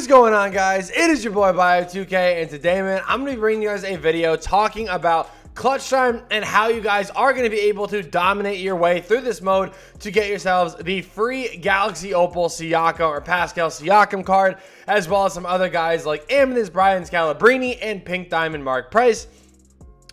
What's going on, guys? It is your boy Bio2k, and today, man, I'm going to be bringing you guys a video talking about clutch time and how you guys are going to be able to dominate your way through this mode to get yourselves the free Galaxy Opal Siakam or Pascal Siakam card, as well as some other guys like Amethyst, Brian Scalabrine, and Pink Diamond Mark Price,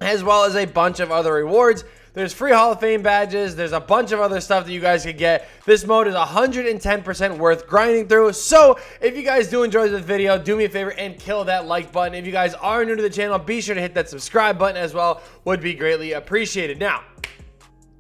as well as a bunch of other rewards. There's free Hall of Fame badges. There's a bunch of other stuff that you guys can get. This mode is 110% worth grinding through. So if you guys do enjoy this video, do me a favor and kill that like button. If you guys are new to the channel, be sure to hit that subscribe button as well. Would be greatly appreciated. Now,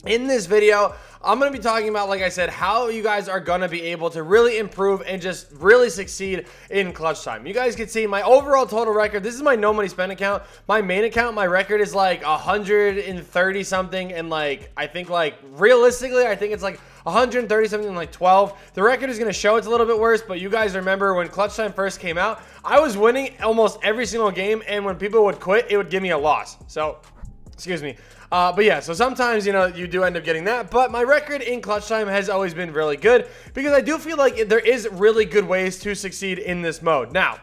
in this video, I'm going to be talking about, like I said, how you guys are going to be able to really improve and just really succeed in clutch time. You guys can see my overall total record. This is my no money spent account. My main account, my record is like 130 something, and like I think like realistically, I think it's like 130 something and like 12. The record is going to show it's a little bit worse, but you guys remember when clutch time first came out, I was winning almost every single game, and when people would quit, it would give me a loss. So, excuse me. But yeah, so sometimes, you know, you do end up getting that, but my record in clutch time has always been really good because I do feel like there is really good ways to succeed in this mode. Now,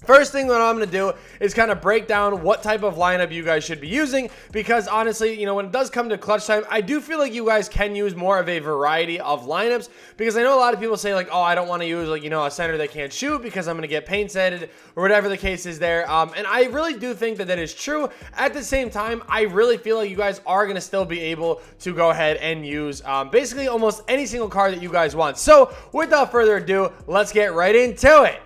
first thing that I'm going to do is kind of break down what type of lineup you guys should be using, because honestly, you know, when it does come to clutch time, I do feel like you guys can use more of a variety of lineups, because I know a lot of people say like, oh, I don't want to use like, you know, a center that can't shoot because I'm going to get paint setted or whatever the case is there. And I really do think that that is true. At the same time, I really feel like you guys are going to still be able to go ahead and use basically almost any single card that you guys want. So without further ado, let's get right into it.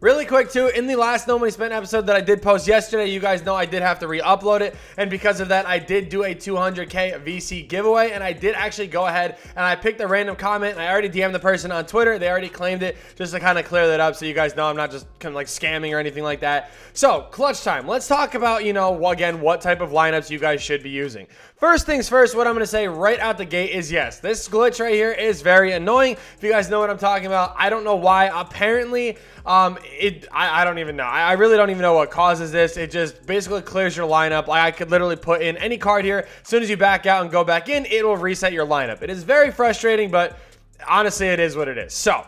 Really quick too, in the last No Money Spent episode that I did post yesterday, you guys know I did have to re-upload it, and because of that, I did do a 200k VC giveaway, and I did actually go ahead and I picked a random comment, and I already DM'd the person on Twitter. They already claimed it, just to kind of clear that up so you guys know I'm not just kind of like scamming or anything like that. So, clutch time. Let's talk about, you know, again, what type of lineups you guys should be using. First things first, what I'm going to say right out the gate is yes, this glitch right here is very annoying. If you guys know what I'm talking about, I don't know why. Apparently, I don't even know. I really don't even know what causes this. It just basically clears your lineup. Like, I could literally put in any card here. As soon as you back out and go back in, it will reset your lineup. It is very frustrating, but honestly, it is what it is. So,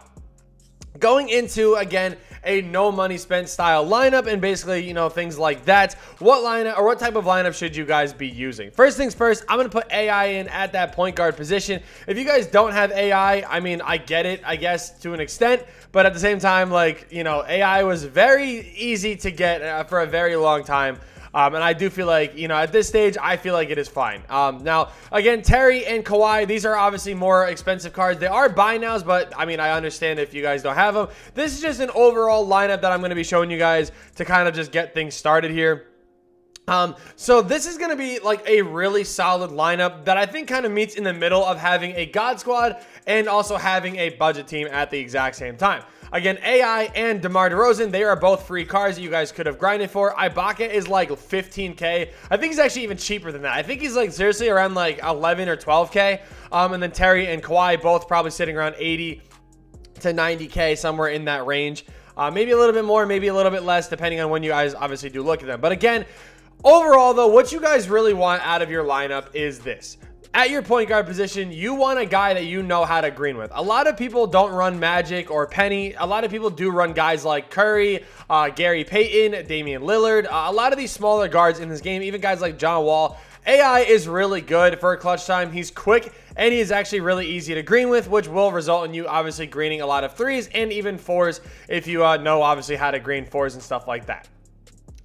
going into, again, a no money spent style lineup and basically, you know, things like that. What lineup or what type of lineup should you guys be using? First things first, I'm going to put AI in at that point guard position. If you guys don't have AI, I mean, I get it, I guess, to an extent, but at the same time, like, you know, AI was very easy to get for a very long time. And I do feel like, you know, at this stage, I feel like it is fine. Now, again, Terry and Kawhi, these are obviously more expensive cards. They are buy nows, but I mean, I understand if you guys don't have them. This is just an overall lineup that I'm going to be showing you guys to kind of just get things started here. So this is going to be like a really solid lineup that I think kind of meets in the middle of having a God Squad and also having a budget team at the exact same time. Again, AI and DeMar DeRozan, they are both free cards that you guys could have grinded for. Ibaka is like 15k. I think he's actually even cheaper than that. I think he's like seriously around like 11 or 12k. And then Terry and Kawhi both probably sitting around 80 to 90k, somewhere in that range. Maybe a little bit more, maybe a little bit less, depending on when you guys obviously do look at them. But again, overall though, what you guys really want out of your lineup is this. At your point guard position, you want a guy that you know how to green with. A lot of people don't run Magic or Penny. A lot of people do run guys like Curry, Gary Payton, Damian Lillard. A lot of these smaller guards in this game, even guys like John Wall. AI is really good for clutch time. He's quick, and he is actually really easy to green with, which will result in you obviously greening a lot of threes and even fours if you know obviously how to green fours and stuff like that.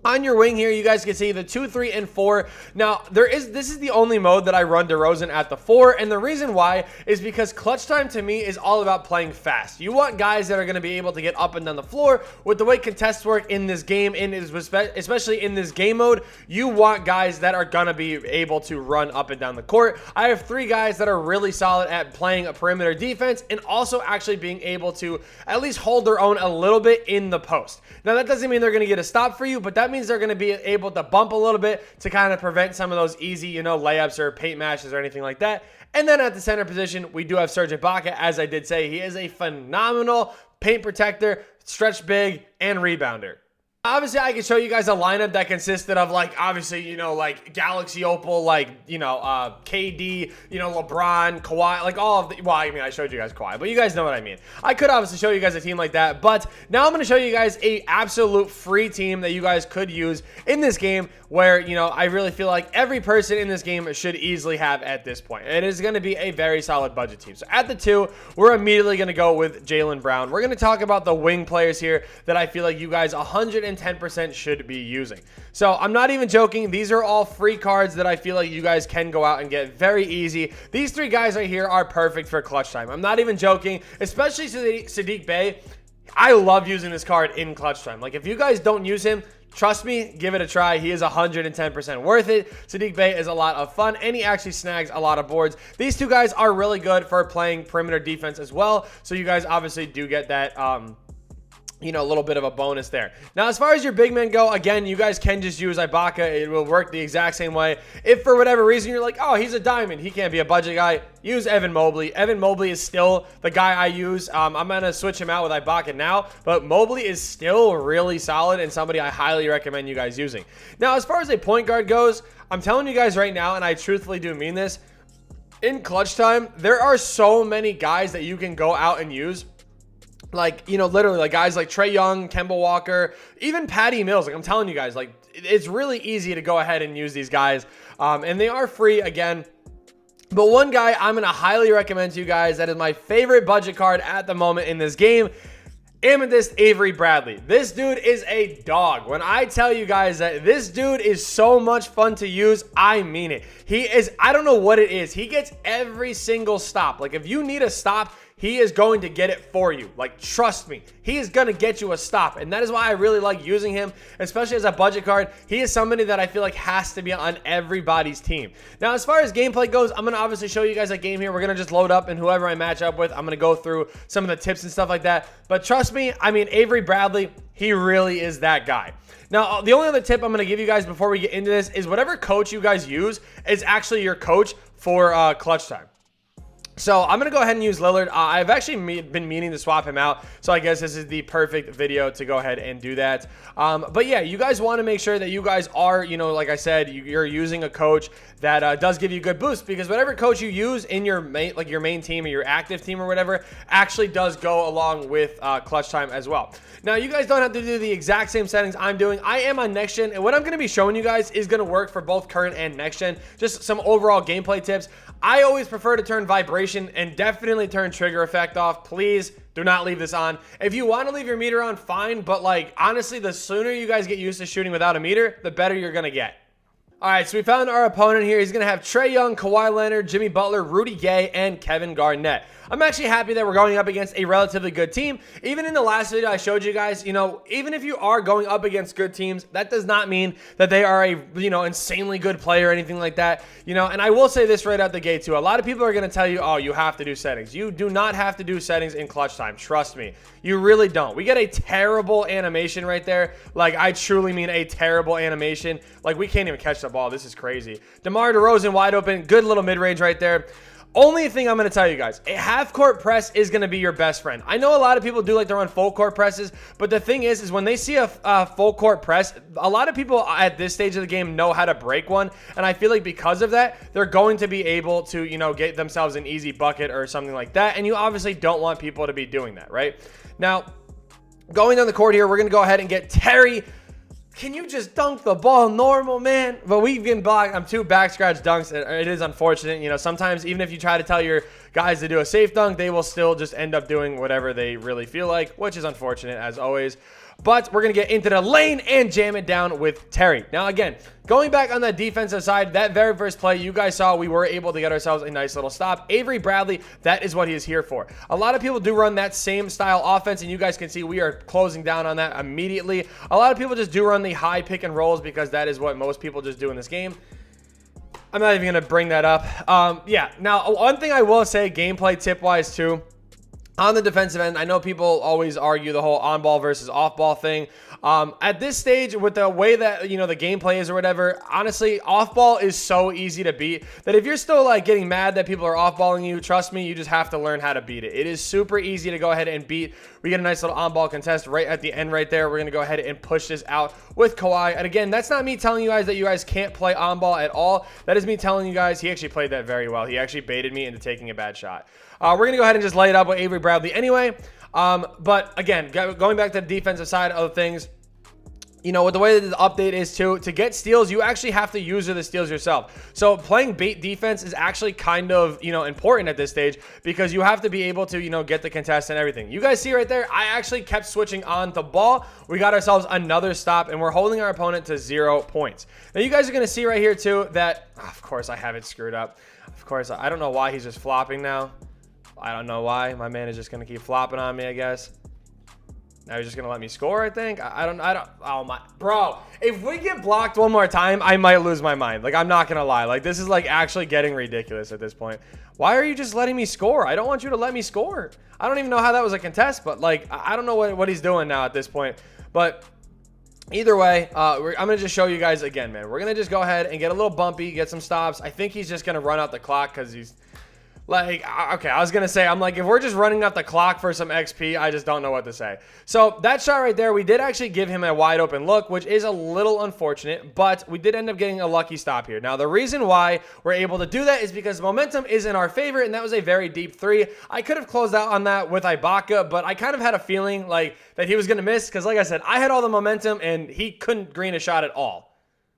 On your wing here, you guys can see the 2, 3, and 4. Now, this is the only mode that I run DeRozan at the 4, and the reason why is because clutch time to me is all about playing fast. You want guys that are going to be able to get up and down the floor. With the way contests work in this game, especially in this game mode, you want guys that are going to be able to run up and down the court. I have 3 guys that are really solid at playing a perimeter defense and also actually being able to at least hold their own a little bit in the post. Now, that doesn't mean they're going to get a stop for you, but that means they're going to be able to bump a little bit to kind of prevent some of those easy, you know, layups or paint mashes or anything like that. And then at the center position, we do have Serge Ibaka. As I did say, he is a phenomenal paint protector, stretch big, and rebounder. Obviously, I can show you guys a lineup that consisted of, like, obviously, you know, like Galaxy Opal, like, you know, KD, you know, LeBron, Kawhi, like all of the, well, I mean, I showed you guys Kawhi, but you guys know what I mean. I could obviously show you guys a team like that, but now I'm going to show you guys a absolute free team that you guys could use in this game where, you know, I really feel like every person in this game should easily have at this point. It is going to be a very solid budget team. So at the 2, we're immediately going to go with Jaylen Brown. We're going to talk about the wing players here that I feel like you guys 110% should be using. So I'm not even joking. These are all free cards that I feel like you guys can go out and get very easy. These 3 guys right here are perfect for clutch time. I'm not even joking, especially Saddiq Bey. I love using this card in clutch time. Like, if you guys don't use him, trust me, give it a try. He is 110% worth it. Saddiq Bey is a lot of fun, and he actually snags a lot of boards. These 2 guys are really good for playing perimeter defense as well, so you guys obviously do get that, you know, a little bit of a bonus there. Now, as far as your big men go, again, you guys can just use Ibaka. It will work the exact same way. If for whatever reason you're like, oh, he's a diamond, he can't be a budget guy, use Evan Mobley. Evan Mobley is still the guy I use. I'm going to switch him out with Ibaka now, but Mobley is still really solid and somebody I highly recommend you guys using. Now, as far as a point guard goes, I'm telling you guys right now, and I truthfully do mean this, in clutch time, there are so many guys that you can go out and use. Like, you know, literally, like guys like Trae Young, Kemba Walker, even Patty Mills. Like, I'm telling you guys, like, it's really easy to go ahead and use these guys. And they are free again. But one guy I'm going to highly recommend to you guys that is my favorite budget card at the moment in this game, Amethyst Avery Bradley. This dude is a dog. When I tell you guys that this dude is so much fun to use, I mean it. He is, I don't know what it is. He gets every single stop. Like, if you need a stop, he is going to get it for you. Like, trust me, he is going to get you a stop. And that is why I really like using him, especially as a budget card. He is somebody that I feel like has to be on everybody's team. Now, as far as gameplay goes, I'm going to obviously show you guys a game here. We're going to just load up, and whoever I match up with, I'm going to go through some of the tips and stuff like that. But trust me, I mean, Avery Bradley, he really is that guy. Now, the only other tip I'm going to give you guys before we get into this is whatever coach you guys use is actually your coach for clutch time. So I'm going to go ahead and use Lillard. I've actually been meaning to swap him out, so I guess this is the perfect video to go ahead and do that. But yeah, you guys want to make sure that you guys are, you know, like I said, you're using a coach that does give you good boost, because whatever coach you use in your main, like your main team or your active team or whatever, actually does go along with clutch time as well. Now, you guys don't have to do the exact same settings I'm doing. I am on next gen, and what I'm going to be showing you guys is going to work for both current and next gen. Just some overall gameplay tips. I always prefer to turn vibration and definitely turn trigger effect off. Please do not leave this on. If you want to leave your meter on, fine, but like, honestly, the sooner you guys get used to shooting without a meter, the better you're going to get. All right, so we found our opponent here. He's going to have Trae Young, Kawhi Leonard, Jimmy Butler, Rudy Gay, and Kevin Garnett. I'm actually happy that we're going up against a relatively good team. Even in the last video I showed you guys, you know, even if you are going up against good teams, that does not mean that they are a, you know, insanely good player or anything like that. You know, and I will say this right out the gate too. A lot of people are going to tell you, oh, you have to do settings. You do not have to do settings in clutch time. Trust me. You really don't. We get a terrible animation right there. Like, I truly mean a terrible animation. Like, we can't even catch the ball. This is crazy. DeMar DeRozan wide open. Good little mid-range right there. Only thing I'm going to tell you guys, a half-court press is going to be your best friend. I know a lot of people do like to run full-court presses, but the thing is when they see a full-court press, a lot of people at this stage of the game know how to break one, and I feel like because of that, they're going to be able to, you know, get themselves an easy bucket or something like that, and you obviously don't want people to be doing that, right? Now, going down the court here, we're going to go ahead and get Terry. Can you just dunk the ball normal, man? But we've been blocked. I'm 2 back scratch dunks. It is unfortunate. You know, sometimes even if you try to tell your guys to do a safe dunk, they will still just end up doing whatever they really feel like, which is unfortunate as always. But we're going to get into the lane and jam it down with Terry. Now, again, going back on the defensive side, that very first play, you guys saw we were able to get ourselves a nice little stop. Avery Bradley, that is what he is here for. A lot of people do run that same style offense, and you guys can see we are closing down on that immediately. A lot of people just do run the high pick and rolls because that is what most people just do in this game. I'm not even going to bring that up. Yeah, now, one thing I will say, gameplay tip-wise, too, On the defensive end, I know people always argue the whole on-ball versus off-ball thing. At this stage, with the way that, you know, the gameplay is or whatever, honestly, off-ball is so easy to beat that if you're still, like, getting mad that people are off-balling you, trust me, you just have to learn how to beat it. It is super easy to go ahead and beat. We get a nice little on-ball contest right at the end right there. We're going to go ahead and push this out with Kawhi. And again, that's not me telling you guys that you guys can't play on-ball at all. That is me telling you guys he actually played that very well. He actually baited me into taking a bad shot. We're going to go ahead and just lay it up with Avery Bradley anyway. But again, going back to the defensive side of things, you know, with the way that the update is to get steals, you actually have to use the steals yourself. So playing bait defense is actually kind of, you know, important at this stage because you have to be able to, you know, get the contest and everything. You guys see right there, I actually kept switching on the ball. We got ourselves another stop and we're holding our opponent to 0 points. Now you guys are going to see right here too that, of course, I have it screwed up. Of course, I don't know why he's just flopping now. I don't know why. My man is just going to keep flopping on me, I guess. Now he's just going to let me score, I think. I don't, oh my, bro. If we get blocked one more time, I might lose my mind. Like, I'm not going to lie. Like, this is, like, actually getting ridiculous at this point. Why are you just letting me score? I don't want you to let me score. I don't even know how that was a contest, but, like, I don't know what he's doing now at this point. But either way, I'm going to just show you guys again, man. We're going to just go ahead and get a little bumpy, get some stops. I think he's just going to run out the clock because he's... like, okay, I was going to say, I'm like, if we're just running up the clock for some XP, I just don't know what to say. So that shot right there, we did actually give him a wide open look, which is a little unfortunate, but we did end up getting a lucky stop here. Now, the reason why we're able to do that is because momentum is in our favor, and that was a very deep three. I could have closed out on that with Ibaka, but I kind of had a feeling like that he was going to miss because, like I said, I had all the momentum, and he couldn't green a shot at all.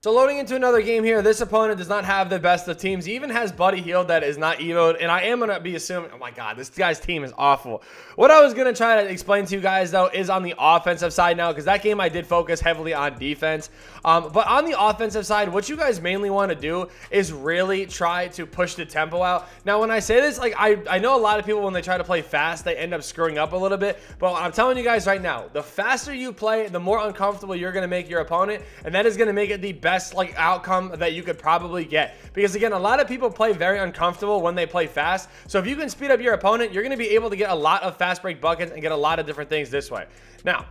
So loading into another game here, this opponent does not have the best of teams. He even has Buddy Hield that is not evoed, and I am going to be assuming, oh my god, this guy's team is awful. What I was going to try to explain to you guys, though, is on the offensive side now, because that game I did focus heavily on defense. But on the offensive side, what you guys mainly want to do is really try to push the tempo out. Now, when I say this, like I know a lot of people, when they try to play fast, they end up screwing up a little bit, but I'm telling you guys right now, the faster you play, the more uncomfortable you're going to make your opponent, and that is going to make it the best like outcome that you could probably get, because again, a lot of people play very uncomfortable when they play fast. So if you can speed up your opponent, you're going to be able to get a lot of fast break buckets and get a lot of different things this way. Now,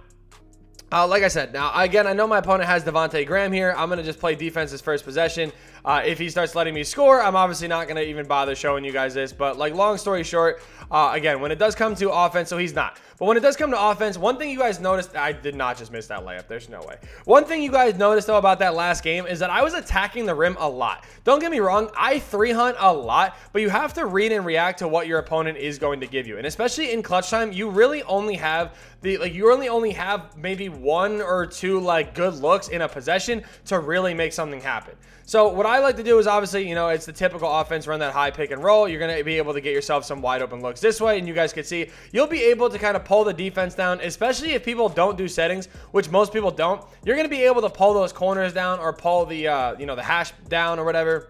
like I said, now again, I know my opponent has Devontae Graham here. I'm going to just play defense his first possession. If he starts letting me score, I'm obviously not going to even bother showing you guys this. But like, long story short, again, when it does come to offense, so he's not. But when it does come to offense, one thing you guys noticed, I did not just miss that layup. There's no way. One thing you guys noticed, though, about that last game is that I was attacking the rim a lot. Don't get me wrong, I 3-hunt a lot, but you have to read and react to what your opponent is going to give you. And especially in clutch time, you really only have maybe 1 or 2 like good looks in a possession to really make something happen. So what I like to do is, obviously, you know, it's the typical offense, run that high pick and roll. You're going to be able to get yourself some wide open looks this way, and you guys can see you'll be able to kind of pull the defense down, especially if people don't do settings, which most people don't. You're going to be able to pull those corners down or pull the, you know, the hash down or whatever.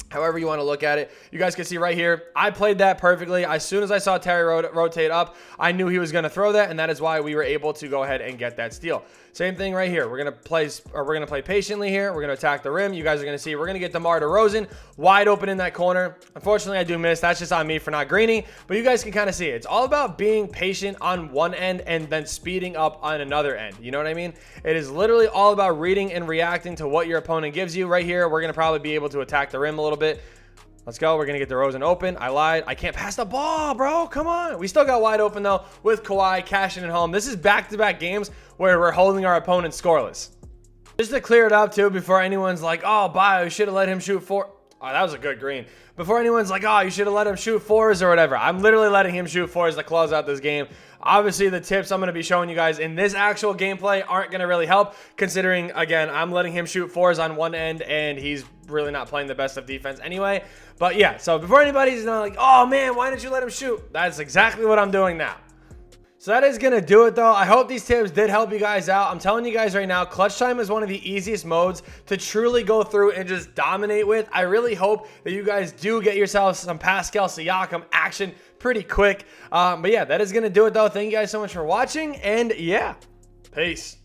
However you want to look at it. You guys can see right here, I played that perfectly. As soon as I saw Terry rotate up, I knew he was going to throw that, and that is why we were able to go ahead and get that steal. Same thing right here. We're going to play patiently here. We're going to attack the rim. You guys are going to see we're going to get DeMar DeRozan wide open in that corner. Unfortunately, I do miss. That's just on me for not greening, but you guys can kind of see it. It's all about being patient on one end and then speeding up on another end. You know what I mean? It is literally all about reading and reacting to what your opponent gives you. Right here, we're going to probably be able to attack the rim a little bit. Let's go. We're going to get DeRozan open. I lied. I can't pass the ball, bro. Come on. We still got wide open, though, with Kawhi cashing it home. This is back-to-back games where we're holding our opponent scoreless. Just to clear it up, too, before anyone's like, oh, Bio, you should have let him shoot 4. Oh, that was a good green. Before anyone's like, oh, you should have let him shoot 4s or whatever. I'm literally letting him shoot 4s to close out this game. Obviously, the tips I'm going to be showing you guys in this actual gameplay aren't going to really help, considering, again, I'm letting him shoot 4s on one end, and he's really not playing the best of defense anyway. But yeah, so before anybody's not like, oh man, why didn't you let him shoot? That's exactly what I'm doing now. So that is going to do it, though. I hope these tips did help you guys out. I'm telling you guys right now, clutch time is one of the easiest modes to truly go through and just dominate with. I really hope that you guys do get yourselves some Pascal Siakam action pretty quick. But yeah, that is going to do it, though. Thank you guys so much for watching, and yeah, peace.